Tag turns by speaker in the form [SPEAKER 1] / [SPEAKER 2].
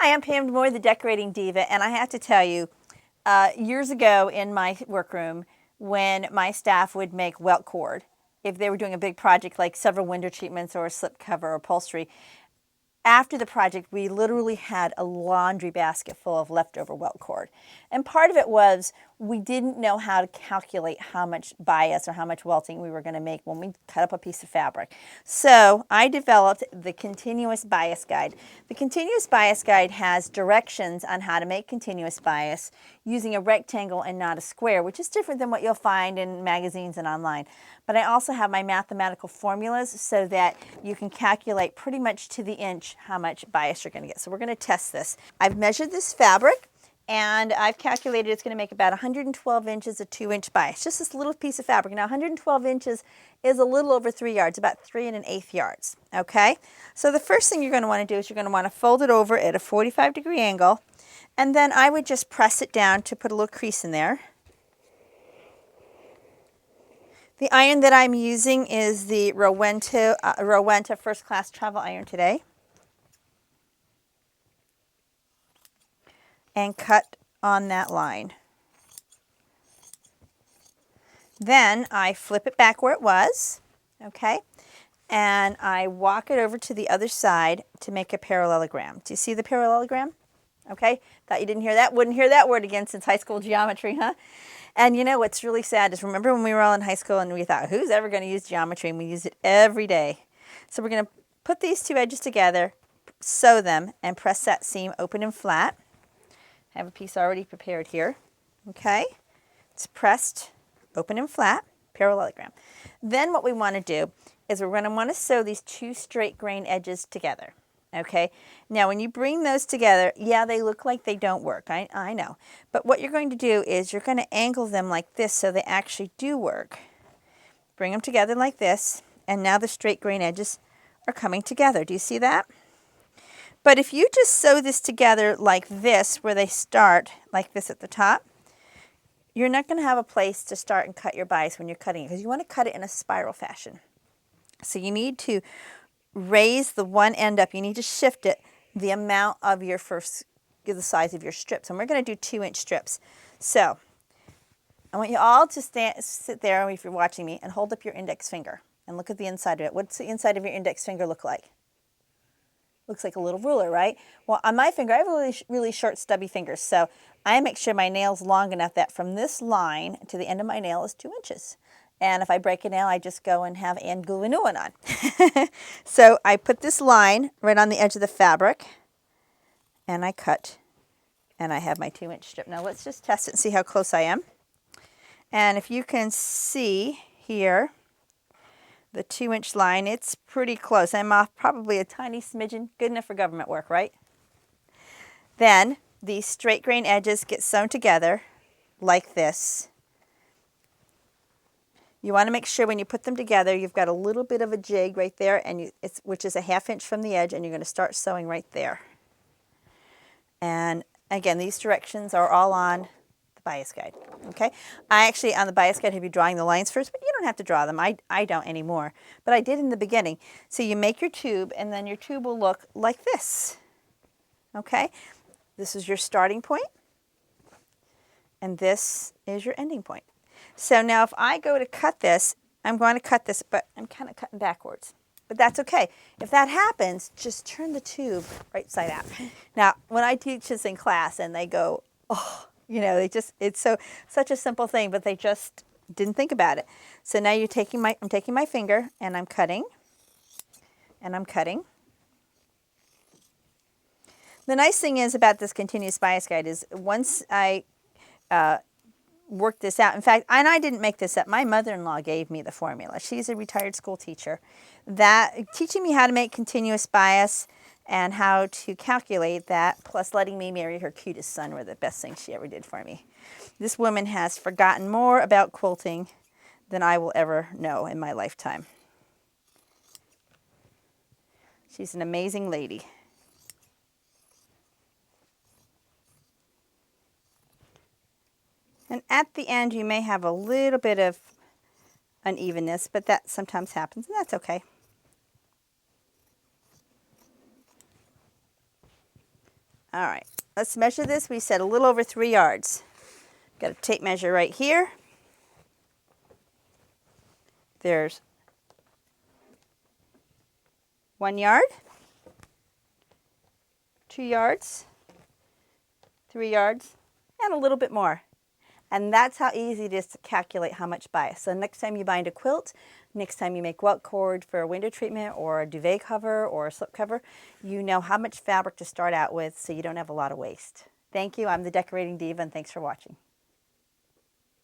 [SPEAKER 1] Hi, I'm Pam Damour, the Decorating Diva, and I have to tell you, years ago in my workroom, when my staff would make welt cord, if they were doing a big project like several window treatments or a slip cover or upholstery, after the project, we literally had a laundry basket full of leftover welt cord. And part of it was we didn't know how to calculate how much bias or how much welting we were going to make when we cut up a piece of fabric. So I developed the Continuous Bias Guide. The Continuous Bias Guide has directions on how to make continuous bias using a rectangle and not a square, which is different than what you'll find in magazines and online. But I also have my mathematical formulas so that you can calculate pretty much to the inch how much bias you're going to get. So we're going to test this. I've measured this fabric and I've calculated it's going to make about 112 inches of 2-inch bias. Just this little piece of fabric. Now 112 inches is a little over 3 yards, about 3 1/8 yards. Okay? So the first thing you're going to want to do is you're going to want to fold it over at a 45-degree angle, and then I would just press it down to put a little crease in there. The iron that I'm using is the Rowenta First Class Travel Iron today. And cut on that line. Then I flip it back where it was, okay? And I walk it over to the other side to make a parallelogram. Do you see the parallelogram? Okay, thought you didn't hear that, wouldn't hear that word again since high school geometry, huh? And you know what's really sad is remember when we were all in high school and we thought, who's ever going to use geometry? And we use it every day. So we're going to put these two edges together, sew them, and press that seam open and flat. I have a piece already prepared here. Okay, it's pressed open and flat, parallelogram. Then what we want to do is we're going to want to sew these two straight grain edges together. Okay, now when you bring those together, yeah, they look like they don't work. I know. But what you're going to do is you're going to angle them like this so they actually do work. Bring them together like this, and now the straight grain edges are coming together. Do you see that? But if you just sew this together like this, where they start like this at the top, you're not going to have a place to start and cut your bias when you're cutting it, because you want to cut it in a spiral fashion. So you need to raise the one end up. You need to shift it the amount of the size of your strips. And we're going to do 2-inch strips. So I want you all to sit there, if you're watching me, and hold up your index finger and look at the inside of it. What's the inside of your index finger look like? Looks like a little ruler, right? Well, on my finger, I have really short, stubby fingers, so I make sure my nail's long enough that from this line to the end of my nail is 2 inches. And if I break a nail, I just go and have and glue a new one on. So I put this line right on the edge of the fabric, and I cut, and I have my 2-inch strip. Now let's just test it and see how close I am. And if you can see here, the 2-inch line, it's pretty close. I'm off probably a tiny smidgen, good enough for government work, right? Then these straight grain edges get sewn together like this. You want to make sure when you put them together, you've got a little bit of a jig right there, and which is a 1/2 inch from the edge, and you're going to start sewing right there. And again, these directions are all on bias guide. Okay, I actually on the bias guide have you drawing the lines first, but you don't have to draw them. I don't anymore, but I did in the beginning. So you make your tube, and then your tube will look like this. Okay, this is your starting point, and this is your ending point. So now if I go to cut this, I'm going to cut this, but I'm kind of cutting backwards. But that's okay. If that happens, just turn the tube right side out. Now, when I teach this in class and they go, oh, you know, it's such a simple thing, but they just didn't think about it. So now I'm taking my finger and I'm cutting, and I'm cutting. The nice thing is about this Continuous Bias Guide is once I worked this out, in fact, and I didn't make this up, my mother-in-law gave me the formula. She's a retired school teacher, teaching me how to make continuous bias and how to calculate that, plus letting me marry her cutest son were the best things she ever did for me. This woman has forgotten more about quilting than I will ever know in my lifetime. She's an amazing lady. And at the end, you may have a little bit of unevenness, but that sometimes happens, and that's okay. All right, let's measure this. We said a little over 3 yards. Got a tape measure right here. There's 1 yard, 2 yards, 3 yards, and a little bit more. And that's how easy it is to calculate how much bias. So next time you bind a quilt, next time you make welt cord for a window treatment or a duvet cover or a slip cover, you know how much fabric to start out with so you don't have a lot of waste. Thank you. I'm the Decorating Diva, and thanks for watching.